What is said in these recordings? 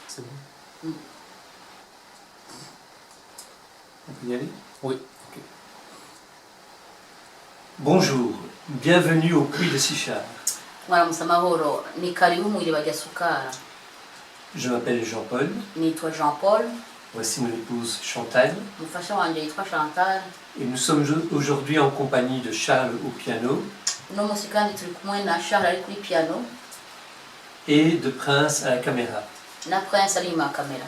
C'est bon. On peut y aller? Oui. Okay. Bonjour, bienvenue au Puits de Sichar. Mwaramutse amahoro, ni karibu mu iriba rya Sukara. Je m'appelle Jean-Paul. Nitwa Jean-Paul. Voici mon épouse Chantal. Umufasha wanje yitwa Chantal. Et nous sommes aujourd'hui en compagnie de Charles au piano. Uno munsi kandi turi kumwe na Charles ari kuri piano. Et de Prince à la caméra. Na Prince ari inyuma ya kamera.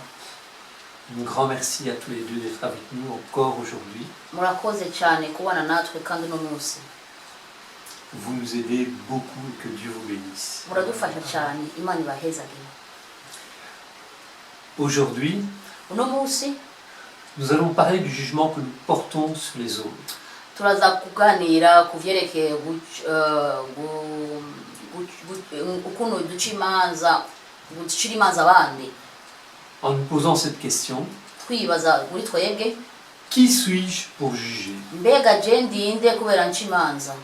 Un grand merci à tous les deux d'être avec nous encore aujourd'hui. Murakoze cyane kubana natwe kandi uno munsi. Vous nous aidez beaucoup et que Dieu vous bénisse. Muradufasha cyane, Imana ibahezagire. Aujourd'hui, Uno munsi nous allons parler du jugement que nous portons sur les autres. turaza kuganira ku vyerekeye ukuntu ducira imanza abandi. En nous posant cette question, Twibaza muri twebwe, qui suis-je pour juger? mbega je ndinde kubera nca imanza?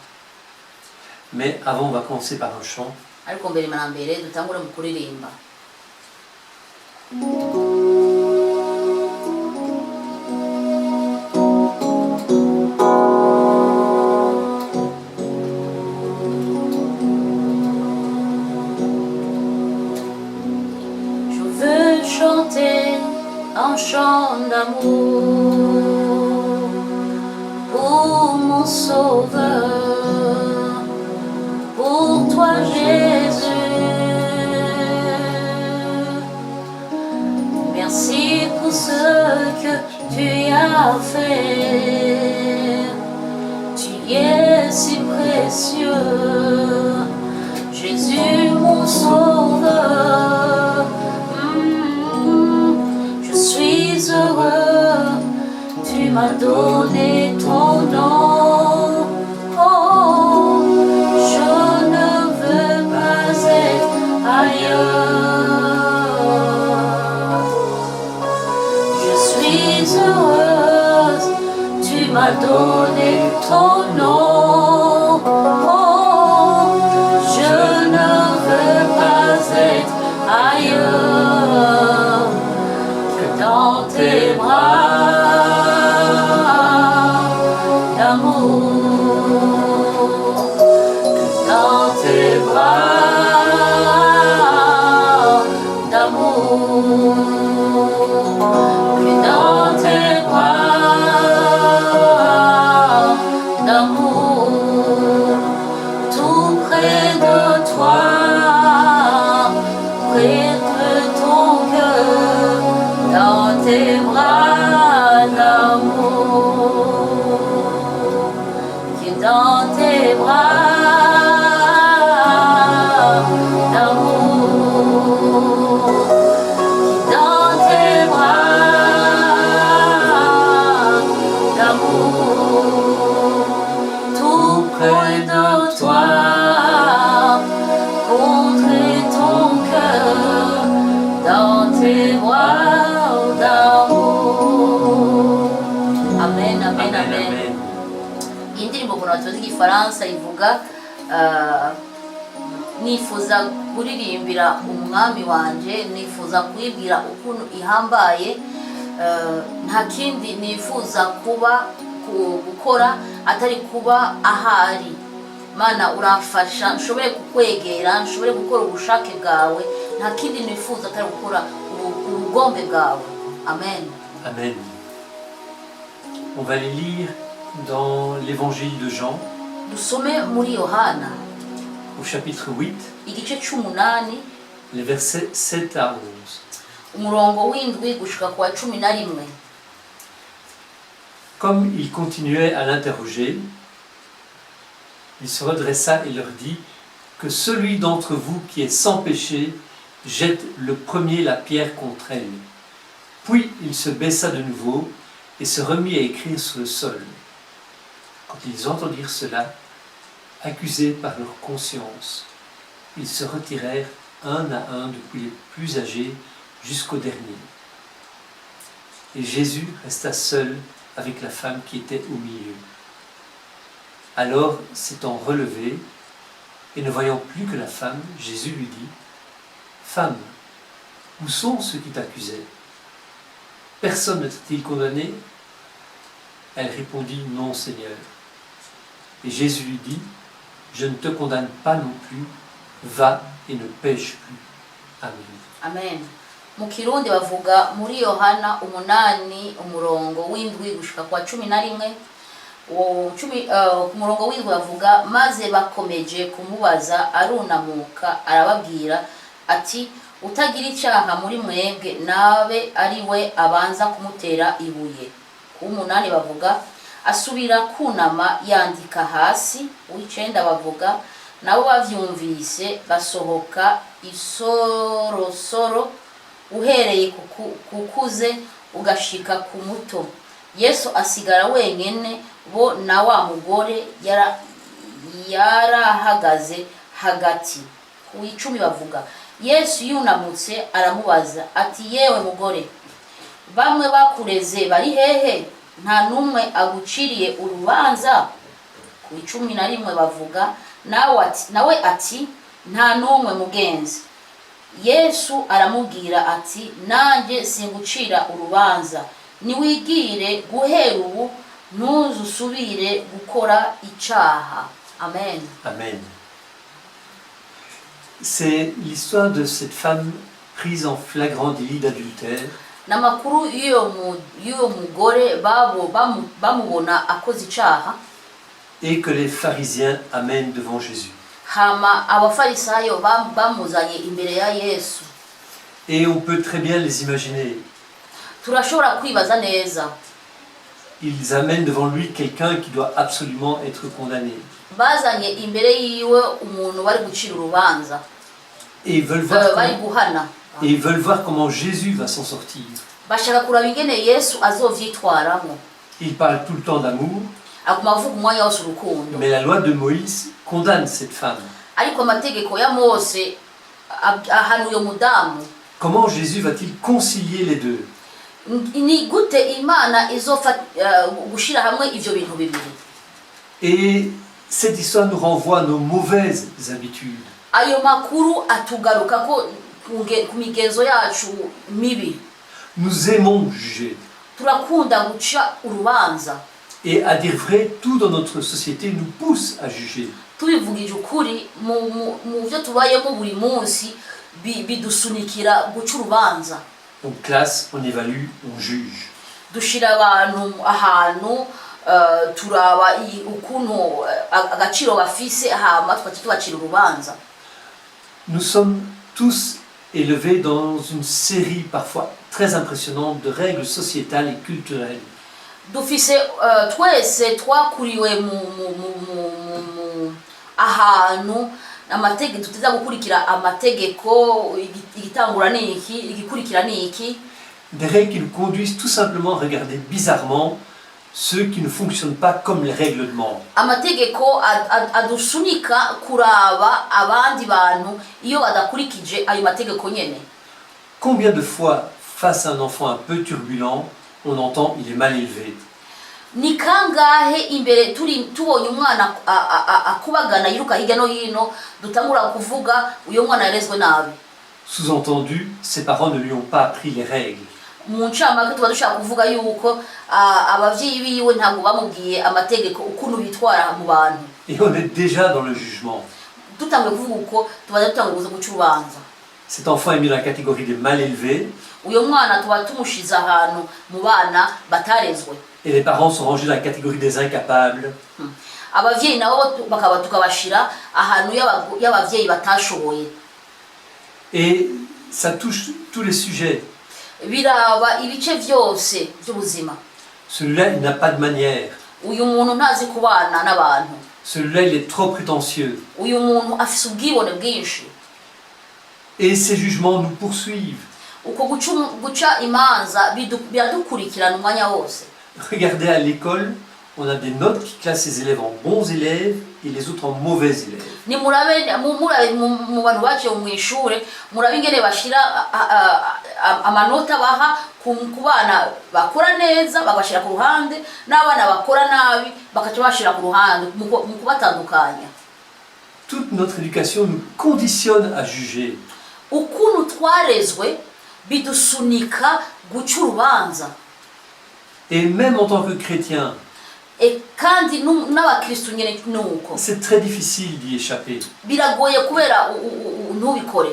Mais avant, on va commencer par un chant. Ariko mbere na mbere dutangure mu kuririmba. Je veux chanter un chant d'amour pour mon Sauveur, pour toi Jésus. Merci pour ce que tu as fait. Tu es si précieux, Jésus mon Sauveur. Je suis heureux, tu m'as donné ton nom. Oh, je ne veux pas être ailleurs. Je suis heureuse, tu m'as donné ton nom. Oh, je ne veux pas être ailleurs que dans tes bras d'amour, que dans tes bras d'amour, que dans tes bras d'amour, tout près de toi, près de ton cœur, dans tes bras d'amour, que dans tes bras d'amour, que dans tes bras d'amour, tout près de toi, contre ton cœur, dans tes bras d'amour. Amen, amen, amen. Iyi ndirimbo ukuntu batoza igifaransa ivuga nifuza kuririmbira umwami wanje, nifuza kuyibwira ukuntu ihambaye, nta kindi nifuza kuba gukora atari kuba ahari. Mana uramfasha nshobore kukwegera, nshobore gukora ubushake bwawe, nta kindi nifuza atari gukora ubugombe bwawe. Amen. Amen. On va les lire dans l'évangile de Jean, Dusome muri Yohana au chapitre 8, igice c'umunani les versets 7 à 11. umurongo w'indwi gushika ku wa 11. Comme il continuait à l'interroger, il se redressa et leur dit que celui d'entre vous qui est sans péché jette le premier la pierre contre elle. Puis il se baissa de nouveau et se remit à écrire sur le sol. Quand ils entendirent cela, accusés par leur conscience, ils se retirèrent un à un depuis les plus âgés jusqu'au dernier. Et Jésus resta seul avec la femme qui était au milieu. Alors, s'étant relevé, et ne voyant plus que la femme, Jésus lui dit : Femme, où sont ceux qui t'accusaient? Personne ne t'a-t-il condamné? Elle répondit, non, Seigneur. Et Jésus lui dit, je ne te condamne pas non plus, va et ne pêche plus. Amen. Amen. Mu Kirundi bavuga muri Yohana 8 umurongo w'indwi gushika kwa 11 ku murongo w'indwi bavuga maze bakomeje kumubaza arunamuka arababwira ati utagira icyaha muri mwebwe nabe ari we abanza kumutera ibuye. Ku 8 bavuga asubira kunama yandika hasi. W'icenda bavuga nabo bavyumvise basohoka isorosoro uhereye kukuze ugashika ku muto. Yesu asigara wenyene, bo na wa mugore yarahagaze hagati. Ku 10 bavuga Yesu yunamutse aramubaza ati yewe mugore, bamwe bakureze bari hehe? Nta numwe aguciriye urubanza? Ku 11 bavuga nawe ati nta numwe mugenzi. Yesu aramubwira ati nanjye singucira urubanza, niwigire guhera ubu ntuzusubire gukora icaha. Amen. Amen. C'est l'histoire de cette femme prise en flagrant délit d'adultère. Namakuru y'uyo mugore bamubona akoze icaha, et que les pharisiens amènent devant Jésus. Hama abafarisayo bamuzanye imbere ya Yesu. Et on peut très bien les imaginer. Turashobora kwibaza neza. Ils amènent devant lui quelqu'un qui doit absolument être condamné. Bazanye imbere yiwe umuntu bari gucira urubanza. Et ils veulent voir comment Jésus va s'en sortir. Bashaka kuraba ingene Yesu azovyitwaramo. Il parle tout le temps d'amour. Mais la loi de Moïse condamne cette femme. Comment Jésus va-t-il concilier les deux? Et cette histoire nous renvoie à nos mauvaises habitudes. Nous aimons juger. Et à dire vrai, tout dans notre société nous pousse à juger. On classe, on évalue, on juge. Nous sommes tous élevés dans une série parfois très impressionnante de règles sociétales et culturelles. Dufise twese twakuriwe ahantu amategeko tuteza gukurikira amategeko igitangura niki igikurikira niki. Des règles qui nous conduisent tout simplement à regarder bizarrement ceux qui ne fonctionnent pas comme les règlements. Amategeko adusunika kuraba abandi bantu iyo badakurikije ayo mategeko nyene. Combien de fois face à un enfant un peu turbulent on entend il est mal élevé. Ni kangahe imbere tubonye umwana akubagana yiruka hirya no hino dutangura kuvuga uyo mwana yarezwe nabi. Sous-entendu, ses parents ne lui ont pas appris les règles. Mu ncamake tuba dushaka kuvuga yuko abavyeyi biwe ntabwo bamubwiye amategeko ukuntu bitwara mu bantu. Et on est déjà dans le jugement. Dutanguye kuvuga uko tuba dutanguye guca urubanza. Cet enfant est mis dans la catégorie des mal élevés. Et les parents sont rangés dans la catégorie des incapables. Et ça touche tous les sujets. Celui-là, il n'a pas de manière. Celui-là, il est trop prétentieux. Et ces jugements nous poursuivent. Regardez à l'école, on a des notes qui classent les élèves en bons élèves et les autres en mauvais élèves. Toute notre éducation nous conditionne à juger. ukuntu twarezwe bidusunika guca urubanza. Et même en tant que chrétien, Kandi n'abakristo nyene nuko c'est très difficile d'y échapper. biragoye kubera ntubikore.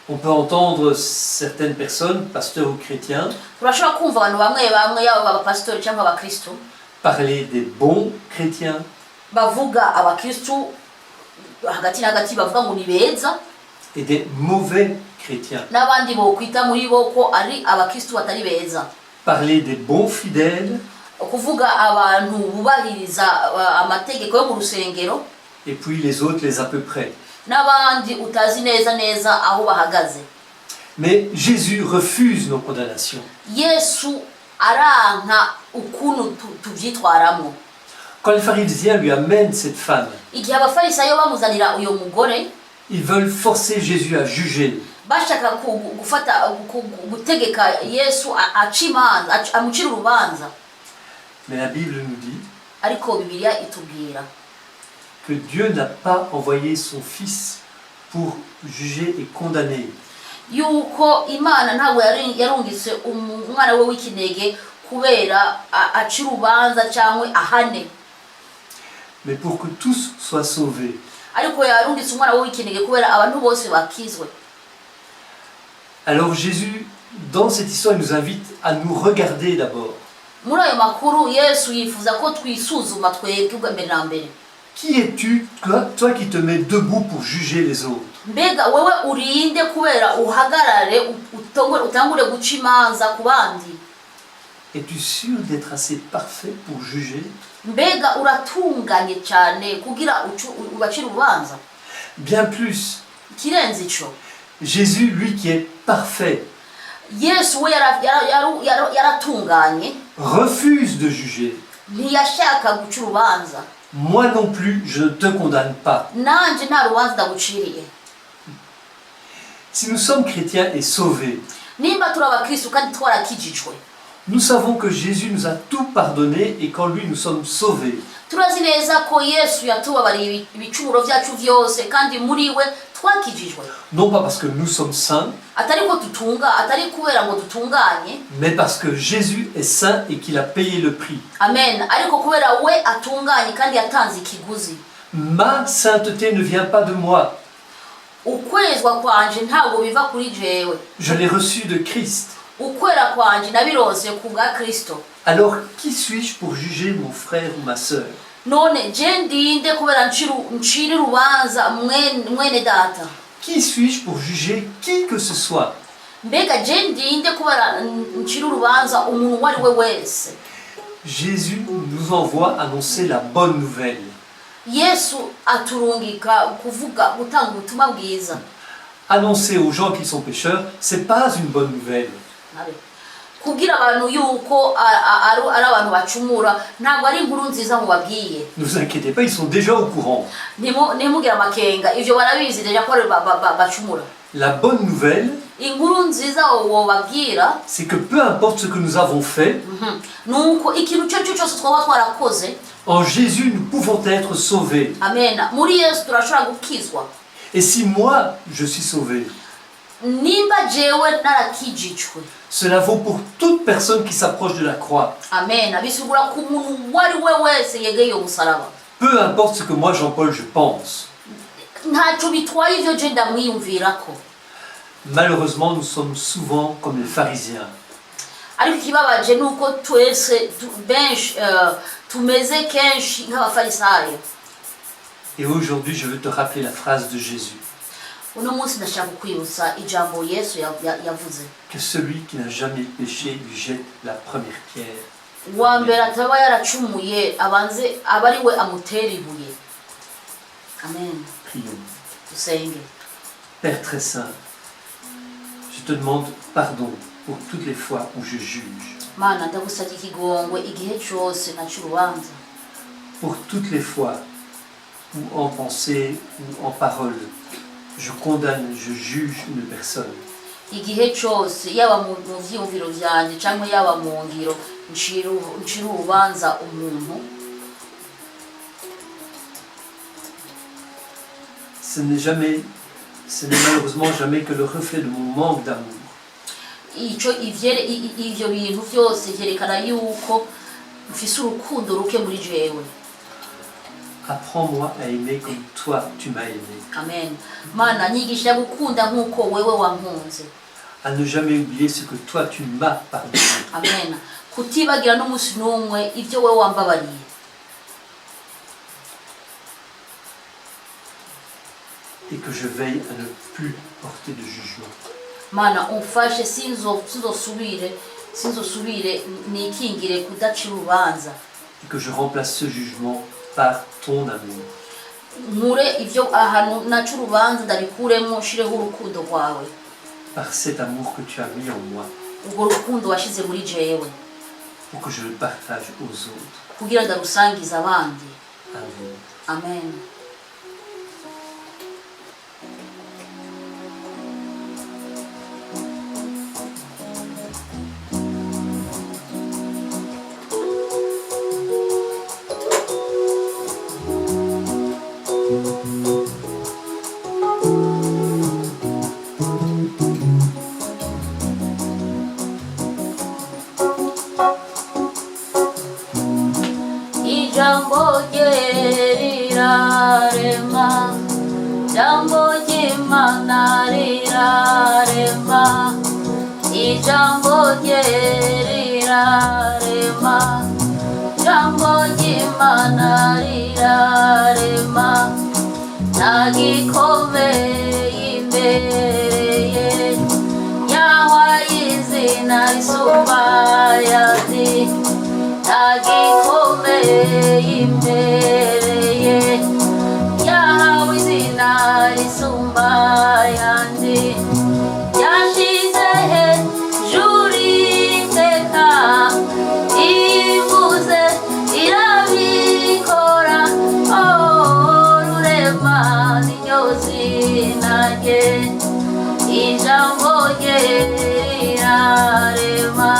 On peut entendre certaines personnes, pasteurs ou chrétiens, Turashobora kumva abantu bamwe bamwe yaba abapasitori cyangwa abakristo parler des bons chrétiens bavuga abakristo hagati na hagati bavuga ngo ni beza, et des mauvais chrétiens. n'abandi bokwita muri bo ko ari abakristo batari beza. Parler des bons fidèles Kuvuga abantu bubahiriza amategeko yo mu rusengero, et puis les autres les à peu près. n'abandi utazi neza neza aho bahagaze. Mais Jésus refuse nos condamnations. Yesu aranka ukuntu tuvyitwaramo. Quand les pharisiens lui amènent cette femme, Igihe abafarisayo bamuzanira uyo mugore, ils veulent forcer Jésus à juger. bashaka gutegeka Yesu amucira urubanza. Mais la Bible nous dit Ariko Bibiliya itubwira que Dieu n'a pas envoyé son Fils pour juger et condamner, yuko Imana ntabwo yarungitse umwana we w'ikinege kubera acira urubanza cyangwa ahane, mais pour que tous soient sauvés. ariko yarungitse umwana we w'ikinege kubera abantu bose bakizwe. Alors Jésus, dans cette histoire, il nous invite à nous regarder d'abord. Muri ayo makuru Yesu yifuza ko twisuzuma twebwe mbere na mbere. Qui es-tu, toi qui te mets debout pour juger les autres? Mbega wewe urinde kubera uhagarare utangure guca imanza ku bandi? Es-tu sûr d'être assez parfait pour juger? Mbega uratunganye cyane kugira ubacire urubanza? Bien plus, Kirenze ico, Jésus, lui qui est parfait, Yesu we yaratunganye, refuse de juger. ntiyashaka guca urubanza. Moi non plus, je ne te condamne pas. Nanje nta rubanza ndaguciriye. Si nous sommes chrétiens et sauvés, Nimba turi abakristo kandi twarakijijwe, nous savons que Jésus nous a tout pardonné et qu'en lui nous sommes sauvés. turazi neza ko Yesu yatubabariye ibicumuro byacu byose kandi muri we twakijijwe. Non pas parce que nous sommes saints, Atari kubera ngo dutunganye, mais parce que Jésus est saint et qu'il a payé le prix. amen, ariko kubera we atunganye kandi yatanze ikiguzi. Ma sainteté ne vient pas de moi. Ukwezwa kwanje ntabwo biva kuri jewe. Je l'ai reçu de Christ. Ukwera kwanje nabironse ku bwa Kristo. Alors, qui suis-je pour juger mon frère ou ma sœur? None je ndinde kubera nciri rubanza mwene data? Qui suis-je pour juger qui que ce soit? Mbega je ndinde kubera nciri urubanza umuntu wari we wese? Jésus nous envoie annoncer la bonne nouvelle. Yesu aturungika kuvuga gutanga ubutumwa bwiza. Annoncer aux gens qu'ils sont pécheurs, c'est pas une bonne nouvelle. Kugira abantu yuko ari abantu bacumura ntabwo ari inkuru nziza mubabwiye. Ne vous inquiétez pas, ils sont déjà au courant. Ntimugira amakenga, ivyo barabizi deja ko bacumura. La bonne nouvelle, Inkuru nziza wobabwira, c'est que peu importe ce que nous avons fait, nuko ikintu cyo cyose twaba twarakoze, en Jésus nous pouvons être sauvés. amen, muri Yesu turashobora gukizwa. Et si moi je suis sauvé, Nimba jewe narakijijwe, cela vaut pour toute personne qui s'approche de la croix. amen, bisigura ku muntu wari we wese yegeye umusaraba. Peu importe ce que moi Jean-Paul je pense. Ntacyo bitwaye ivyo je ndamwiyumvirako. Malheureusement, nous sommes souvent comme les pharisiens. Ariko ikibabaje nuko twese benshi tumeze kenshi nk'abafarisayo. Et aujourd'hui, je veux te rappeler la phrase de Jésus. Uno munsi ndashaka kwibutsa ijambo Yesu yavuze. Que celui qui n'a jamais péché lui jette la première pierre. Wa mbere ataba yaracumuye abanze abari we amutera ibuye. Amen. Prions. Dusenge. Père très saint, je te demande pardon pour toutes les fois où je juge. Mana ndagusabye ikigongwe igihe cyose naca urubanza. Pour toutes les fois où en pensée ou en parole, je condamne, je juge une personne. Igihe cyose yaba mu vyiyumviro vyanje cyangwa yaba mu ngiro ncira urubanza umuntu. Ce n'est jamais ce n'est malheureusement jamais que le reflet de mon manque d'amour. Ivyo bintu byose vyerekana yuko mfise urukundo ruke muri jewe. Apprends-moi à aimer comme toi tu m'as aimé. Amen. Mana nyigisha gukunda nkuko wewe wankunze. À ne jamais oublier ce que toi tu m'as pardonné. Amen. Kutibagira n'umunsi n'umwe ivyo wewe wambabariye. Et que je veille à ne plus porter de jugement. Mana umfashe sinzosubire nikingire kudacira urubanza. Et que je remplace ce jugement par ton amour. Nkure ivyo ahantu naca urubanza ndabikuremo nshireho urukundo rwawe. Par cet amour que tu as mis en moi. Urwo rukundo washize muri jewe. Pour que je le partage aux autres. Kugira ndarusangiza abandi. Amen. Amen. Jambo rirarema, jambo ry'Imana rirarema, ijambo rirarema, jambo ry'Imana rirarema, nagikomeye imbere ye, yahaye izina risumba ayandi. Nagikomeye imbere ye, yahawe izina risumba ayandi. Yashize hejuru iteka, ivuze irabikora. Oh, rurema niryo zina rye, ijambo rye rirarema,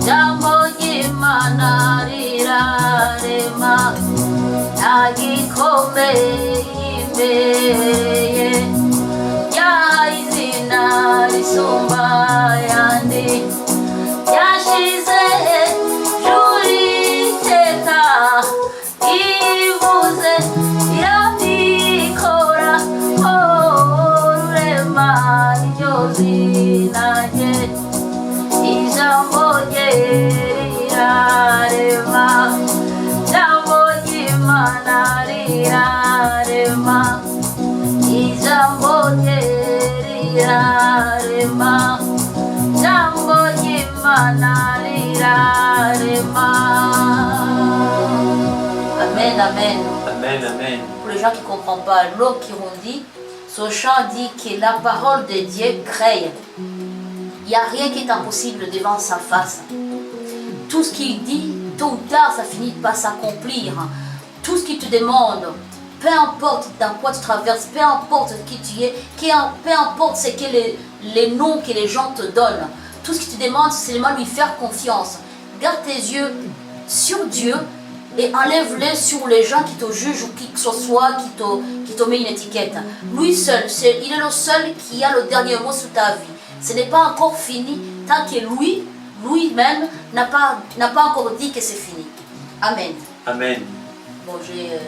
jambo ry'Imana rirarema, nagikomeye imbere ye, yahaye izina risumba ayandi. Yashize hejuru iteka, ivuze irabikora. Oh, rurema niryo zina rye, ijambo rye rirarema, jambo ry'Imana rirarema, ijambo rye rirarema, jambo ry'Imana rirarema. Amen, amen. Amen, amen. Pour les gens qui ne comprennent pas l'Kirundi, ce chant dit que la parole de Dieu crée. Il n'y a rien qui est impossible devant sa face. Tout ce qu'il dit, tôt ou tard, ça finit par s'accomplir. Tout ce qu'il te demande, peu importe dans quoi tu traverses, peu importe qui tu es, peu importe ce que les noms que les gens te donnent, tout ce qu'il te demande, c'est seulement lui faire confiance. Garde tes yeux sur Dieu et enlève-les sur les gens qui te jugent ou qui que ce soit, qui te met une étiquette. Lui seul, il est le seul qui a le dernier mot sur ta vie. Ce n'est pas encore fini tant que lui-même n'a pas encore dit que c'est fini. Amen. Amen. Bon, j'ai...